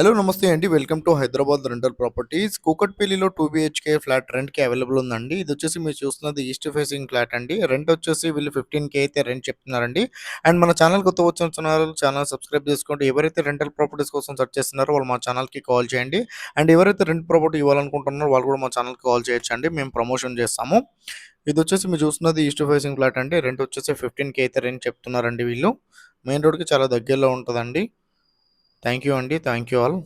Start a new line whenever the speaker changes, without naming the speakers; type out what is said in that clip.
Hello నమస్తే అండి. Welcome to Hyderabad rental properties. కూకట్పల్లిలో 2 బీహెచ్‌కే ఫ్లాట్ రెంట్‌కి అవైలబుల్ ఉందండి. ఇదొచ్చేసి మీరు చూస్తున్నది ఈస్ట్ ఫేసింగ్ ఫ్లాట్ అండి. రెంట్ వచ్చేసి వీళ్ళు 15,000 అయితే రెంట్ చెప్తున్నారండి. అండ్ మన ఛానల్ కొత్తగా వచ్చిన ఛానల్ సబ్స్క్రైబ్ చేసుకోండి. ఎవరైతే రెంటల్ ప్రాపర్టీస్ కోసం సెర్చ్ చేస్తున్నారో వాళ్ళు మా ఛానల్‌కి కాల్ చేయండి. అండ్ ఎవరైతే రెంట్ ప్రాపర్టీ ఇవ్వాలనుకుంటున్నారో వాళ్ళు కూడా మా ఛానల్‌కి కాల్ చేయొచ్చండి. మేము ప్రమోషన్ చేస్తాము. ఇదొచ్చేసి మీరు చూస్తున్నది ఈస్ట్ ఫేసింగ్ ఫ్లాట్ అండి. రెంట్ వచ్చేసి 15,000 అయితే రెంట్ చెప్తున్నారండి వీళ్ళు. మెయిన్ రోడ్‌కి చాలా దగ్గరలో ఉంటదండి. థాంక్ యూ అండి. Thank you all.